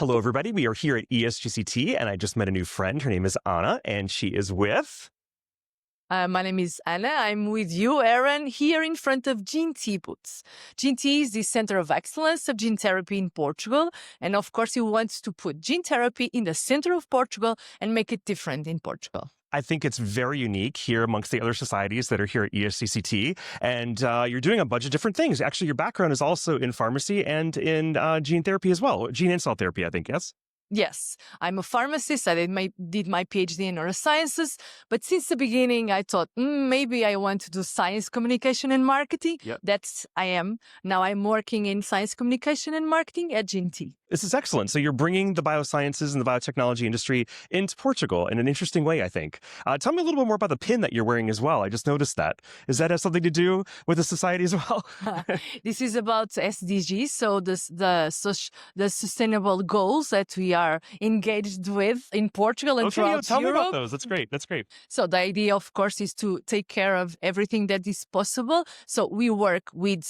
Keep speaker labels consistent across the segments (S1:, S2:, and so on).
S1: Hello, everybody. We are here at ESGCT, and I just met a new friend. Her name is Anna, and she is with...
S2: My name is Anna. I'm with you, Aaron, here in front of GENET booths. GENET is the Center of Excellence of Gene Therapy in Portugal. And of course, he wants to put gene therapy in the center of Portugal and make it different in Portugal.
S1: I think it's very unique here amongst the other societies that are here at ESGCT. And you're doing a bunch of different things. Actually, your background is also in pharmacy and in gene therapy as well. Gene and cell therapy, I think, yes?
S2: Yes, I'm a pharmacist. I did my PhD in neurosciences. But since the beginning, I thought, maybe I want to do science communication and marketing.
S1: Yep.
S2: That's I am. Now I'm working in science communication and marketing at GENET.
S1: This is excellent. So you're bringing the biosciences and the biotechnology industry into Portugal in an interesting way, I think. Tell me a little bit more about the pin that you're wearing as well. I just noticed that. Does that have something to do with the society as well?
S2: This is about SDGs, so the sustainable goals that we are engaged with in Portugal and throughout
S1: tell
S2: Europe.
S1: me about those. That's great. That's great.
S2: So the idea, of course, is to take care of everything that is possible. So we work with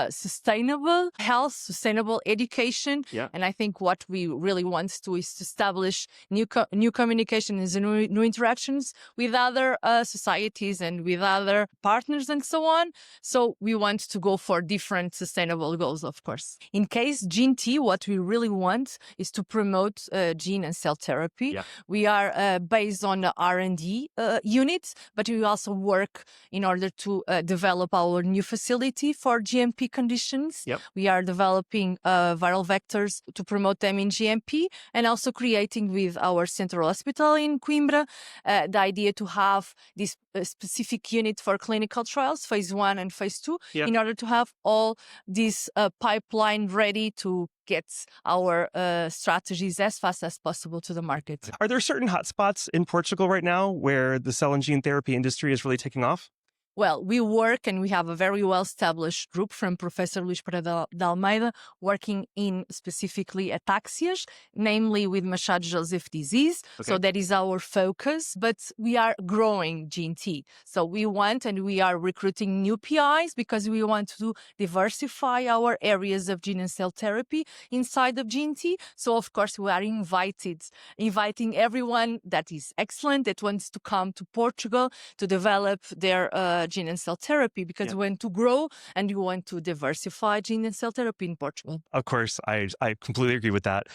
S2: sustainable health, sustainable education, and I think what we really want to is to establish new communications and new interactions with other societies and with other partners and so on. So we want to go for different sustainable goals, of course. In case GENET, what we really want is to promote gene and cell therapy.
S1: Yeah.
S2: We are based on the R&D unit, but we also work in order to develop our new facility for GMP conditions.
S1: Yep.
S2: We are developing viral vectors to promote them in GMP and also creating with our central hospital in Coimbra the idea to have this specific unit for clinical trials, phase 1 and phase 2, in order to have all this pipeline ready to get our strategies as fast as possible to the market.
S1: Are there certain hotspots in Portugal right now where the cell and gene therapy industry is really taking off?
S2: Well, we work and we have a very well-established group from Professor Luís Pereira de Almeida working in specifically ataxias, namely with Machado-Joseph disease.
S1: Okay.
S2: So that is our focus, but we are growing GENET. So we want and we are recruiting new PIs because we want to diversify our areas of gene and cell therapy inside of GENET. So of course we are inviting everyone that is excellent, that wants to come to Portugal to develop their gene and cell therapy because we want to grow and we want to diversify gene and cell therapy in Portugal.
S1: Of course, I completely agree with that.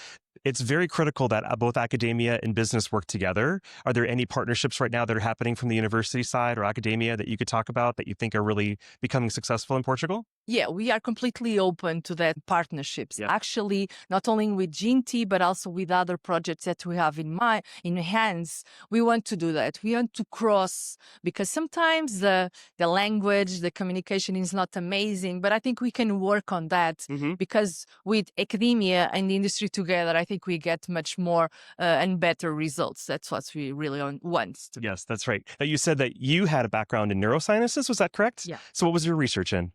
S1: It's very critical that both academia and business work together. Are there any partnerships right now that are happening from the university side or academia that you could talk about that you think are really becoming successful in Portugal?
S2: Yeah, we are completely open to that partnerships.
S1: Yeah.
S2: Actually, not only with GENET, but also with other projects that we have in hands. We want to do that. We want to cross because sometimes the language, the communication is not amazing, but I think we can work on that because with academia and the industry together, I think we get much more and better results. That's what we really want.
S1: Yes, that's right. Now, you said that you had a background in neurosciences. Was that correct?
S2: Yeah.
S1: So what was your research in?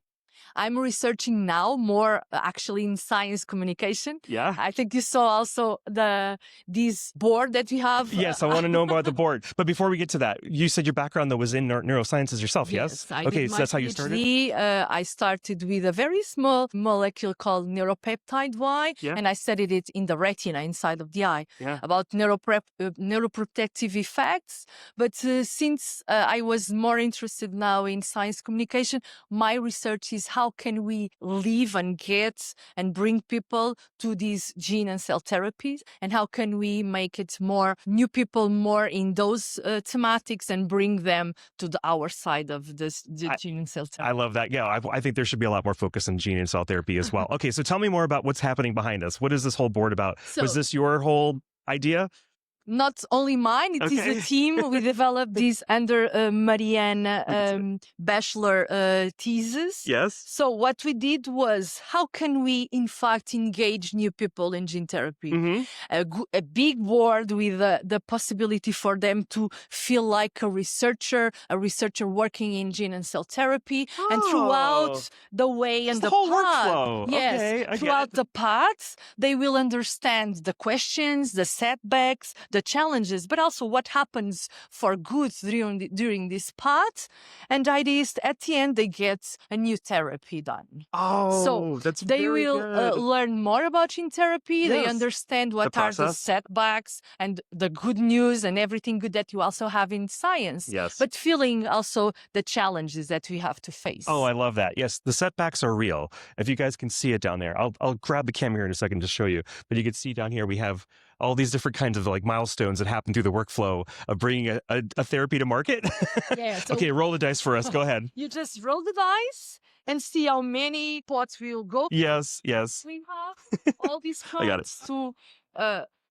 S2: I'm researching now more actually in science communication.
S1: Yeah.
S2: I think you saw also this board that we have.
S1: Yes, I want to know about the board. But before we get to that, you said your background though was in neurosciences yourself, yes?
S2: Okay,
S1: so that's how you started?
S2: I started with a very small molecule called neuropeptide Y, and I studied it in the retina inside of the eye about neuroprotective effects. But since I was more interested now in science communication, my research is how can we live and get and bring people to these gene and cell therapies, and how can we make it more new people more in those thematics and bring them to our side of the gene and cell therapy.
S1: I love that. Yeah, I think there should be a lot more focus on gene and cell therapy as well. Okay, so tell me more about what's happening behind us. What is this whole board about? Was this your whole idea?
S2: Not only mine, it is a team. We developed this under Marianne bachelor thesis.
S1: Yes.
S2: So what we did was, how can we, in fact, engage new people in gene therapy? A big board with the possibility for them to feel like a researcher working in gene and cell therapy. And throughout the way and the
S1: whole
S2: path,
S1: workflow.
S2: yes, throughout the paths, they will understand the questions, the setbacks, the the challenges, but also what happens for good during this path. And the idea is at the end, they get a new therapy done.
S1: Oh,
S2: so
S1: that's
S2: they
S1: very
S2: will
S1: good.
S2: Learn more about gene therapy. They
S1: Yes.
S2: understand what are the setbacks and the good news and everything good that you also have in science.
S1: Yes.
S2: But feeling also the challenges that we have to face.
S1: Oh, I love that. Yes, the setbacks are real. If you guys can see it down there, I'll grab the camera here in a second to show you. But you can see down here we have all these different kinds of like milestones that happen through the workflow of bringing a therapy to market.
S2: Yeah. So
S1: okay, roll the dice for us. Go ahead.
S2: You just roll the dice and see how many pots will go.
S1: Yes.
S2: We have all these cards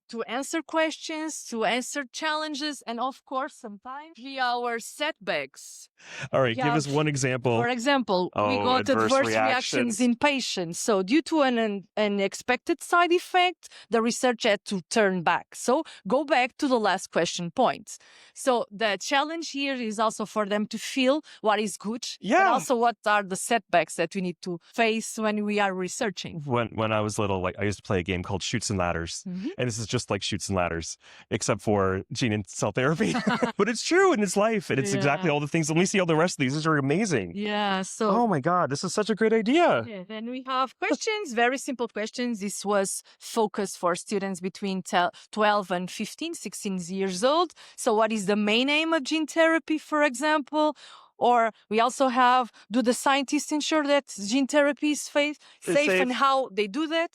S2: to answer questions, to answer challenges, and of course, sometimes via our setbacks.
S1: All right, give us one example.
S2: For example, we got adverse reactions in patients. So due to an unexpected side effect, the research had to turn back. So go back to the last question point. So the challenge here is also for them to feel what is good, but also what are the setbacks that we need to face when we are researching.
S1: When I was little, like I used to play a game called Chutes and Ladders. And this is just like Chutes and Ladders, except for gene and cell therapy. But it's true and it's life. And it's exactly all the things. Let me see all the rest of these. These are amazing.
S2: Yeah. So.
S1: Oh my God, this is such a great idea.
S2: Yeah, then we have questions, very simple questions. This was focused for students between 12 and 15, 16 years old. So what is the main aim of gene therapy, for example? Or we also have, do the scientists ensure that gene therapy is safe and how they do that?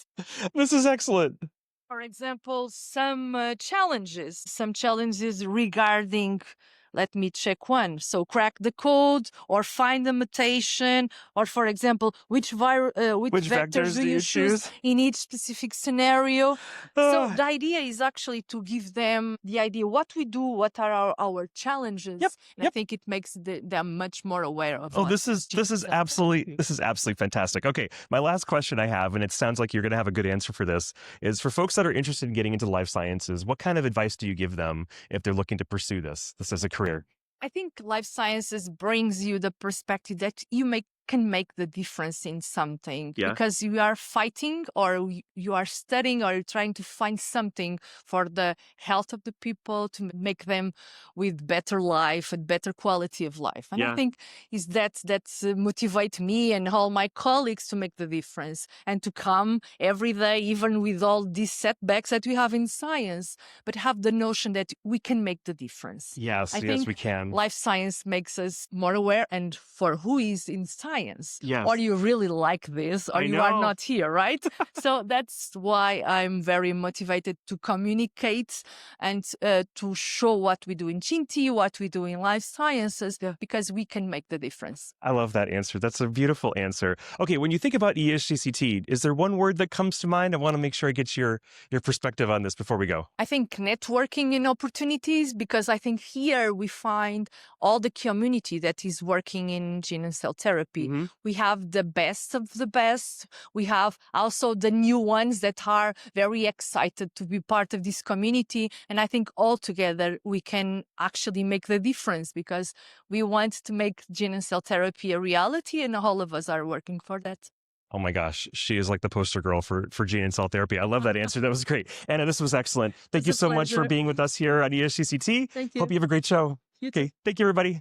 S1: This is excellent.
S2: For example, some challenges regarding, let me check one. So crack the code or find the mutation, or for example, which vectors do you choose in each specific scenario? So the idea is actually to give them the idea what we do, what are our challenges. And I think it makes them much more aware of.
S1: Oh, this is absolutely fantastic. Okay, my last question I have, and it sounds like you're going to have a good answer for this, is for folks that are interested in getting into life sciences, what kind of advice do you give them if they're looking to pursue this as a career?
S2: I think life sciences brings you the perspective that you can make the difference in something because you are fighting or you are studying or you're trying to find something for the health of the people to make them with better life and better quality of life. And I think is that motivate me and all my colleagues to make the difference and to come every day, even with all these setbacks that we have in science, but have the notion that we can make the difference.
S1: Yes, yes, we can.
S2: Life science makes us more aware and for who is in science.
S1: Yes.
S2: Or you really like this, or you are not here, right? So that's why I'm very motivated to communicate and to show what we do in GENET, what we do in life sciences, because we can make the difference.
S1: I love that answer. That's a beautiful answer. Okay, when you think about ESGCT, is there one word that comes to mind? I want to make sure I get your perspective on this before we go.
S2: I think networking and opportunities, because I think here we find all the community that is working in gene and cell therapy. We have the best of the best. We have also the new ones that are very excited to be part of this community. And I think all together we can actually make the difference because we want to make gene and cell therapy a reality and all of us are working for that.
S1: Oh my gosh, she is like the poster girl for gene and cell therapy. I love that answer. That was great. Anna, this was excellent. Thank you so much for being with us here on ESGCT.
S2: Thank you.
S1: Hope you have a great show. Okay, thank you, everybody.